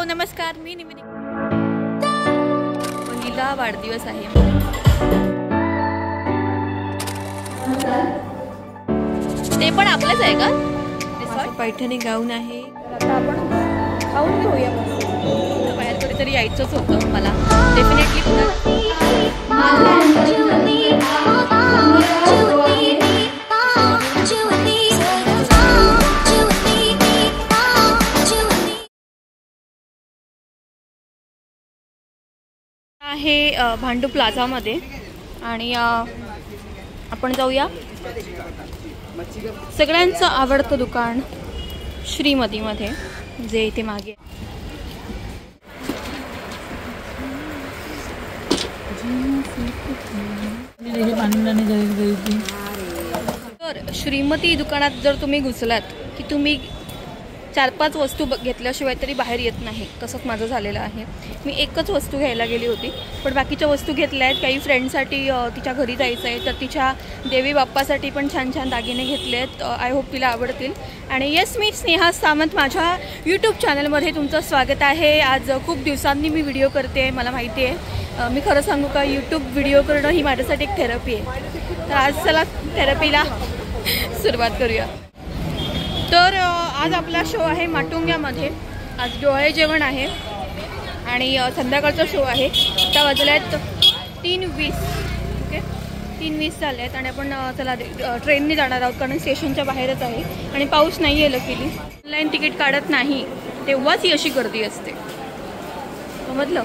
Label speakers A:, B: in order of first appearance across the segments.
A: नमस्कार, मी निमिनी. पहिला वाढदिवस आहे. ते पण आपलंच आहे का? पैठणी गाऊन आहे. आता आपण खाऊन घेऊया. बाहेर कधीतरी यायचंच होतं मला. डेफिनेटली आहे भांडू प्लाझामध्ये आणि आपण जाऊया सगळ्यांचं आवडतं दुकान श्रीमतीमध्ये, जे इथे मागे. तर श्रीमती दुकानात जर तुम्ही घुसलात की तुम्ही 4-5 वस्तू घेतल्याशिवाय तरी बाहेर येत नाही. तसंच माझं झालेलं आहे. मी एकच वस्तू घ्यायला गेली होती, पण बाकीच्या वस्तू घेतल्या आहेत. काही फ्रेंडसाठी तिच्या घरी जायचं आहे, तर तिच्या देवी बाप्पासाठी पण छान छान दागिने घेतले आहेत. आय होप तिला आवडतील. आणि येस, मी स्नेहा सामंत, माझ्या यूट्यूब चॅनलमध्ये तुमचं स्वागत आहे. आज खूप दिवसांनी मी व्हिडिओ करते. मला माहिती आहे, मी खरं सांगू का, यूट्यूब व्हिडिओ करणं ही माझ्यासाठी एक थेरपी आहे. तर आज चला थेरपीला सुरुवात करूया. तर आज आपला शो आहे माटुंग्यामध्ये. आज डोळे जेवण आहे आणि संध्याकाळचा शो आहे. आता वाजले आहेत 3:20. ओके, 3:20 झाले आहेत आणि आपण चला ट्रेनने जाणार आहोत, कारण स्टेशनच्या बाहेरच आहे आणि पाऊस नाही आहे. लकीली ऑनलाईन तिकीट काढत नाही तेव्हाच ही अशी गर्दी असते, समजलं.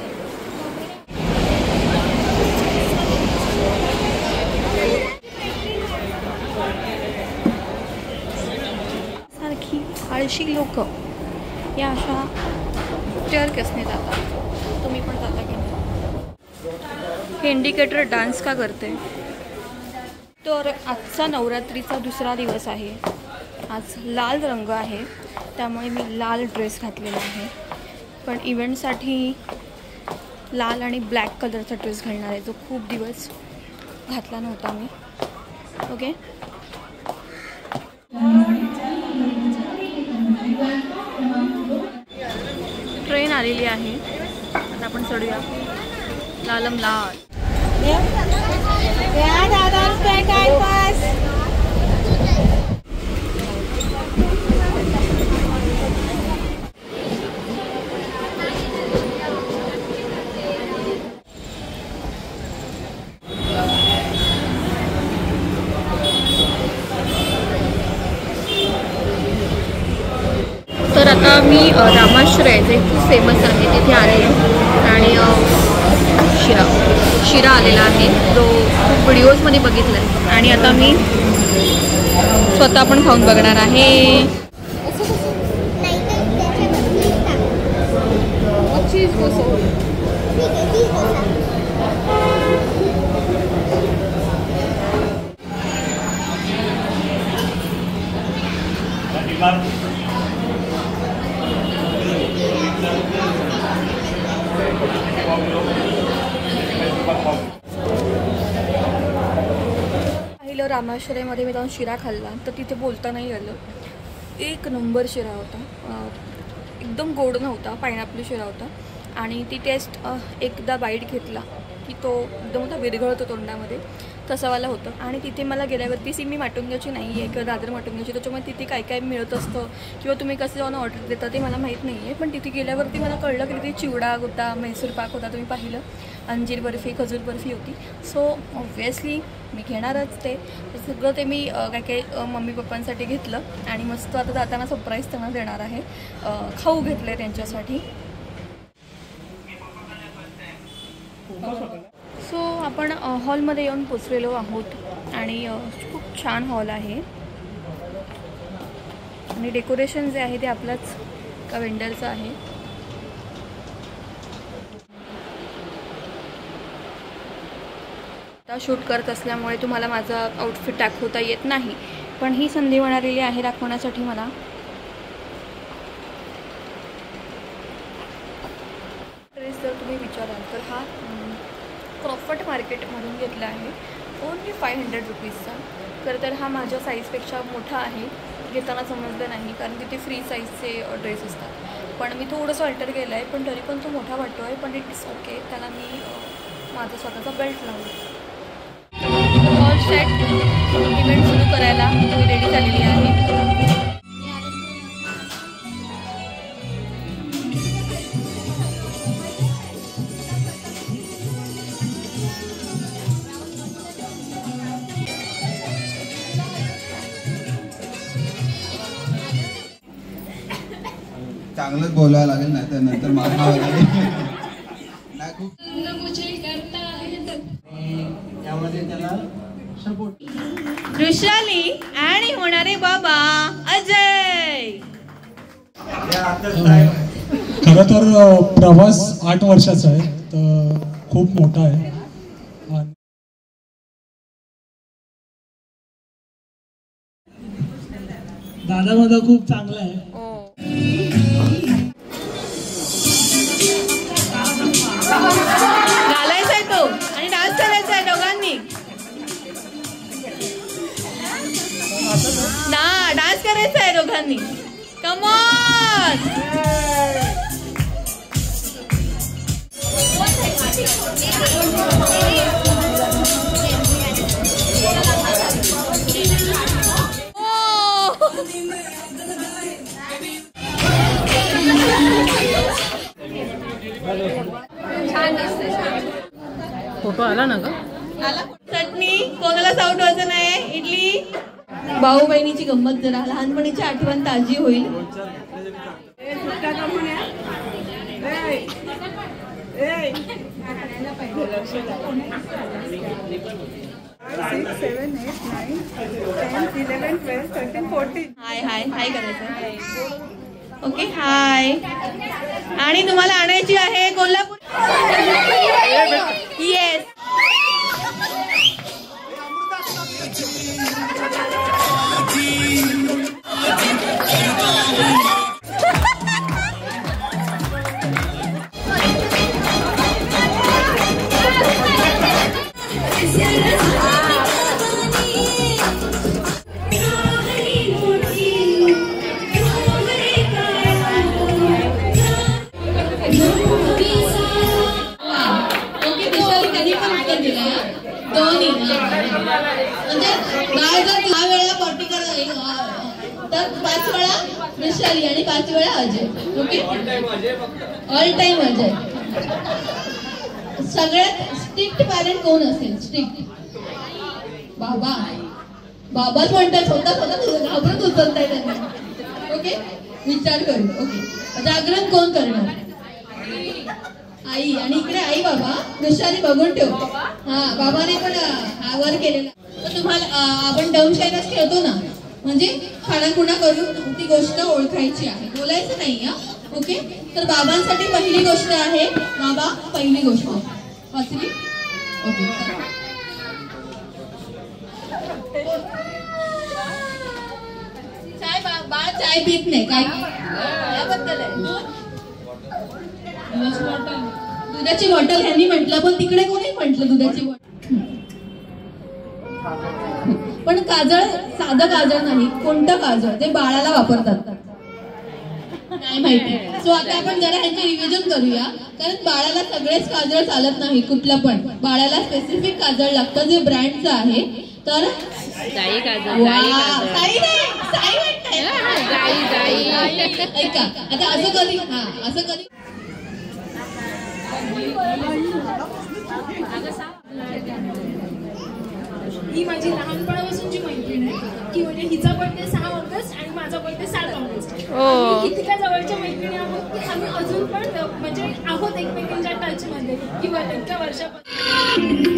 A: आळशी लोक या अशा स्टेअरकेसने जातात. तुम्ही पण जाता की नाही? हे इंडिकेटर डान्स का करते? तर आजचा नवरात्रीचा दुसरा दिवस आहे. आज लाल रंग आहे, त्यामुळे मी लाल ड्रेस घातलेला आहे. पण इव्हेंटसाठी लाल आणि ब्लॅक कलरचा ड्रेस घालणार आहे, जो खूप दिवस घातला नव्हता मी. ओके, ट्रेन आलेली आहे. आता आपण चढूया. लालम लाल. तर आता मी रामाश्रय, जे खूप फेमस आहे, तिथे आले आणि शिरा आलेला आहे, जो खूप व्हिडिओजमध्ये बघितला आहे. आणि आता मी स्वतः पण खाऊन बघणार आहे. पहिलं रामाश्रयमध्ये मी जाऊन शिरा खाल्ला, तर तिथे बोलता नाही आलं. एक नंबर शिरा होता. एकदम गोड नव्हता, पायनॅपल शिरा होता. आणि ती टेस्ट एकदा बाईट घेतला की तो एकदम होता विरघळतो तोंडामध्ये, तसावाला होतं. आणि तिथे मला गेल्यावरती मी माटुंग्याची नाही आहे किंवा दादर माटुंग्याची, त्याच्यामुळे तिथे काय काय मिळत असतं किंवा तुम्ही कसं जाऊन ऑर्डर देता ते मला माहीत नाही आहे. पण तिथे गेल्यावरती मला कळलं की तिथे चिवडा होता, मैसूर पाक होता, तुम्ही पाहिलं, अंजीर बर्फी, खजूर बर्फी होती. सो ऑब्व्हियसली मी घेणारच ते सगळं. ते मी काय काय मम्मी पप्पांसाठी घेतलं आणि मस्त आता जाताना सरप्राईज त्यांना देणार आहे. खाऊ घेतले त्यांच्यासाठी. सो आपण हॉलमध्ये येऊन पोचलेलो आहोत आणि खूप छान हॉल आहे आणि डेकोरेशन जे आहे ते आपल्याच का वेंडरचं आहे. आता शूट करत असल्यामुळे तुम्हाला माझा आउटफिट दाखवता येत नाही, पण ही संधी मिळालेली आहे दाखवण्यासाठी मला. ड्रेस जर तुम्ही विचाराल तर हा क्रॉफर्ट मार्केटमधून घेतला आहे, ओनली 500 रुपीजचा. खरं तर हा माझ्या साईजपेक्षा मोठा आहे, घेताना समजलं नाही, कारण तिथे फ्री साईजचे ड्रेस असतात. पण मी थोडंसं अल्टर केलं आहे, पण तरी पण तो मोठा वाटतो आहे, पण इट्स ओके. त्याला मी माझा स्वतःचा बेल्ट लावला. ऑल सेट, इव्हेंट सुरू करायला मी रेडी झालेली आहे.
B: चांगलंच बोलायला लागेल, नाही तर नंतर मारणार लागेल.
A: वृषाली आणि होणारे बाबा अजय.
C: खरं तर प्रवास 8 वर्षाचा आहे, तर खूप मोठा आहे. दादा माझा खूप चांगला आहे.
A: घालायचा आहे तो आणि डान्स करायचा आहे दोघांनी. डान्स करायचा आहे दोघांनी. Come on.
D: फोटो आला ना ग.
A: चटणी कोणाला साऊट व्हायचं नाही. इडली. भाऊ बहिणीची गंमत जरा लहानपणीची आठवण ताजी होईल. हाय हाय हाय करायचं. Okay hi. आणि तुम्हाला आणायची आहे कोल्हापूर. येस. तर 5 वेळा वृषाली आणि 5 वेळा Ajay. Okay all time Ajay. सगळ्यात स्ट्रिक्ट पॅरेंट कोण असेल? स्ट्रिक्ट बाबा. बाबाच म्हणतात. स्वतः घाबरत उचलताय त्यांना. ओके विचार करू. ओके जागरण कोण करणार? आई. आणि इकडे आई बाबा. वृषाली बघून ठेव. हा बाबाने पण हा वर केलेला. तर तुम्हाला आपण डाऊन शायनच खेळतो ना, म्हणजे खाणाखुणा करून ती गोष्ट ओळखायची आहे, बोलायचं नाही. ओके तर बाबांसाठी पहिली गोष्ट आहे. बाबा पहिली गोष्ट वाचली. ओके चाय. बाळ चाय पित नाही. काय याबद्दल आहे? दुधाची बॉटल ह्यांनी म्हटलं, पण तिकडे कोणी म्हटलं दुधाची बॉटल. पण काजळ साधं काजळ नाही. कोणतं काजळ ते बाळाला वापरतात नाही माहिती. सो आता आपण जरा ह्याचे रिव्हिजन करूया, कारण बाळाला सगळेच काजळ चालत नाही. कुठलं पण बाळाला स्पेसिफिक काजळ लागतं जे ब्रँडचं आहे. तर ऐका आता असं कधी. हा असं कधी.
E: ही माझी लहानपणापासूनची मैत्रीण आहे की म्हणजे हिचा बर्थडे 6 ऑगस्ट आणि माझा बर्थडे 7 ऑगस्ट. इतक्या जवळच्या मैत्रिणी आहोत की आम्ही अजून पण म्हणजे आहोत एकमेकांच्या टच मध्ये किंवा इतक्या वर्षापासून.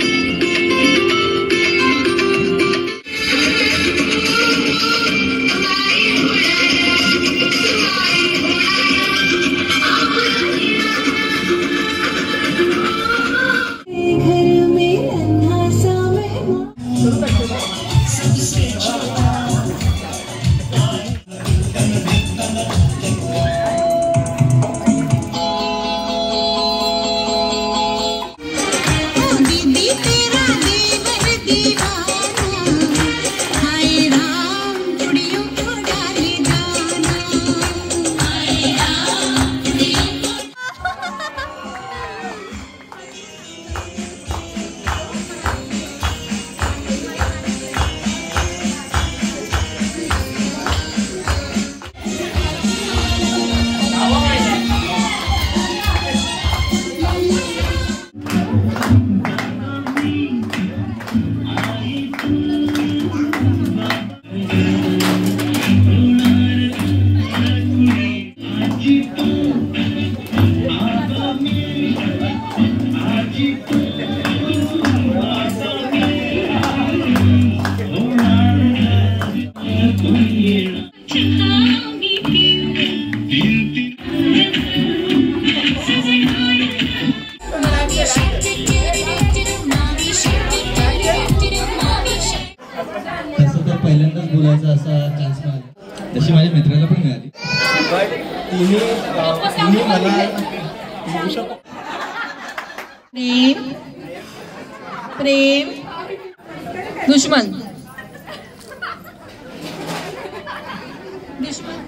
F: दीदी तेरा
D: तुम्ही मला येऊ शकता.
A: प्रेम प्रेम दुश्मन.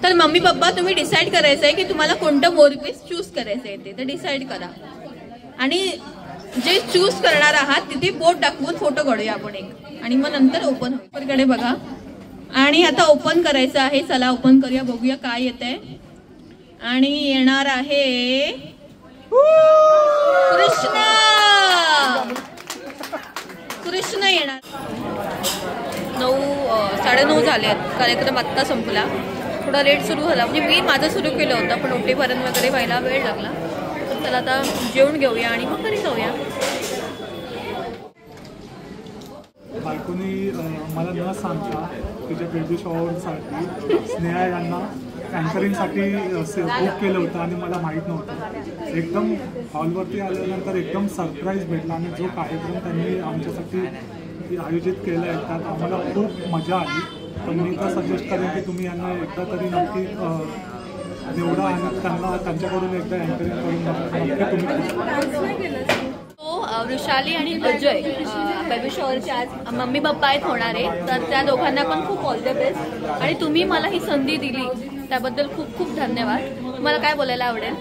A: तर मम्मी पप्पा तुम्ही डिसाईड करायचं आहे की तुम्हाला कोणतं मोरपीस चूज करायचं आहे ते तर डिसाईड करा. आणि जे चूज करणार आहात तिथे बोट दाखवून फोटो काढूया आपण एक आणि मग नंतर ओपन कडे बघा. आणि आता ओपन करायचं आहे. चला ओपन करूया बघूया काय येत आहे. आणि येणार आहे कृष्ण. कृष्ण येणार. 9:30 झाले आहेत. कार्यक्रम आत्ता संपला. थोडा लेट सुरू झाला म्हणजे मी माझं सुरू केलं होतं पण ओटीभरण वगैरे व्हायला वेळ लागला. तर चला आता जेवण घेऊया आणि मग घरी जाऊया.
F: बायकोनी मला न सांगता तिच्या बेबी शॉवरसाठी स्नेहा यांना अँकरिंगसाठी बुक केलं होतं आणि मला माहीत नव्हतं. एकदम हॉलवरती आल्यानंतर एकदम सरप्राईज भेटला आणि जो कार्यक्रम त्यांनी आमच्यासाठी आयोजित केला आहे त्यात आम्हाला खूप मजा आली. तर मी तर सजेस्ट करेन की तुम्ही यांना एकदा तरी नक्की निवडा आणि त्यांच्याकडून एकदा अँकरिंग करून नक्की तुम्ही.
A: वृषाली आणि अजय बेबी शॉवरचे आज मम्मी पप्पा आहेत होणारे. तर त्या दोघांना पण खूप ऑल द बेस्ट. आणि तुम्ही मला ही संधी दिली त्याबद्दल खूप खूप धन्यवाद. तुम्हाला काय बोलायला आवडेल?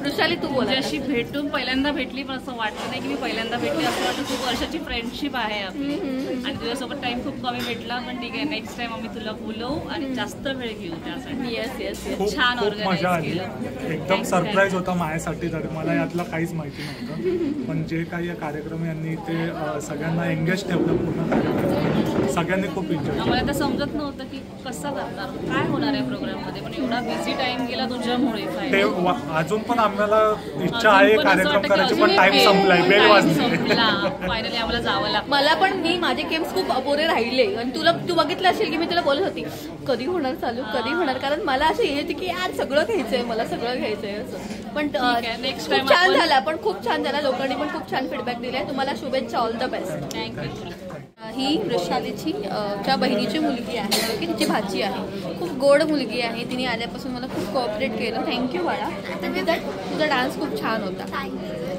A: वृषाली तू बोल.
G: अशी भेटून पहिल्यांदा भेटली पण असं वाटलं नाही की मी पहिल्यांदा भेटली. असं वाटतं खूप वर्षाची फ्रेंडशिप आहे आपली आणि तुझ्यासोबत टाइम खूप कमी भेटला पण ठीक आहे नेक्स्ट टाइम आम्ही तुला बोलवू आणि जास्त वेळ घेऊ त्यासाठी.
A: Yes yes yes.
G: छान
F: खूप मजा आली.
G: केलं.
F: एकदम सरप्राईज होता माझ्यासाठी. तर मला यातलं काहीच माहिती नव्हतं पण जे काही कार्यक्रम यांनी ते सगळ्यांना एंगेज ठेवलं पूर्ण कार्यक्रम. सगळ्यांनी खूप एन्जॉय केलं.
G: आम्हाला तर समजत नव्हतं की कसं करणार काय होणार आहे प्रोग्राममध्ये पण एवढा बिझी टाइम गेला तुझ्यामुळे.
F: ते अजून पण आम्हाला इच्छा आहे कार्यक्रम करायची पण टाइम संपलाय. वेळ वाजली.
G: फायनली आम्हाला जावं लागलं.
A: मला पण माझे गेम्स खूप अपुरे राहिले आणि तू बघितलं असेल की मी तुला बोलत होती कधी होणार चालू कधी होणार. कारण मला असं हे होती की आज सगळं घ्यायचंय मला सगळं घ्यायचंय असं. पण
G: नेक्स्ट
A: खूप छान झाला. पण खूप छान झाला. लोकांनी पण खूप छान फीडबॅक दिलाय. तुम्हाला शुभेच्छा. All the best.
G: थँक्यू.
A: ही वृषालीची च्या बहिणीची मुलगी आहे की तिची भाची आहे. खूप गोड मुलगी आहे. तिने आल्यापासून मला खूप कोऑपरेट केलं. थँक्यू बाळा. तुझा डान्स खूप छान होता.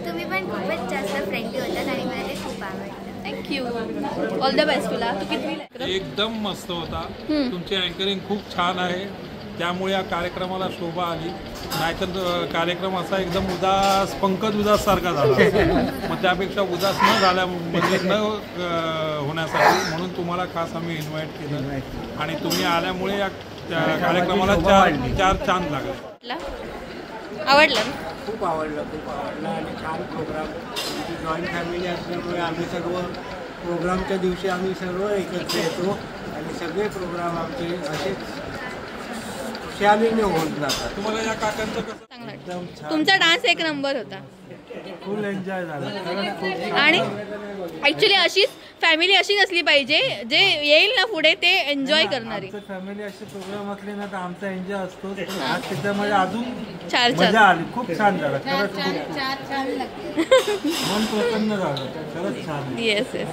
H: तुम्ही पण खूपच जास्त फ्रेंडली होतात आणि मला ते खूप आवडलं.
A: थँक्यू. ऑल द बेस्ट तुला. तू किती?
I: एकदम मस्त होता. तुमची अँकरिंग खूप छान आहे त्यामुळे या कार्यक्रमाला शोभा आली. नाहीतर कार्यक्रम असा एकदम उदास पंकज उदास सारखा झाला. मग त्यापेक्षा उदास न झाल्या म्हणजे न होण्यासाठी म्हणून तुम्हाला खास आम्ही इन्व्हाइट केलं आणि तुम्ही आल्यामुळे या कार्यक्रमाला चार चांद लागले.
A: आवडलं?
D: खूप आवडलं आणि छान प्रोग्राम. जॉईंट फॅमिली असल्यामुळे आम्ही सर्व प्रोग्रामच्या दिवशी आम्ही सर्व एकत्र येतो आणि सगळे प्रोग्राम आमचे असेच खुशालीने होत जातात.
I: तुम्हाला या काकांचं कसं?
A: चांगला. तुमचा डान्स एक नंबर होता.
F: फुल एन्जॉय झाला.
A: आणि ऍक्च्युली अशीच फॅमिली अशी नसली पाहिजे जे येईल ना पुढे ते एन्जॉय करणारी.
D: फॅमिली असे प्रोग्राम असले ना तर आमचा एन्जॉय असतो. आज त्याच्यामध्ये अजून
A: छान
D: मजा आली. खूप छान झालं खरंच. मन प्रसन्न झालं. खरंच छान.
A: Yes yes.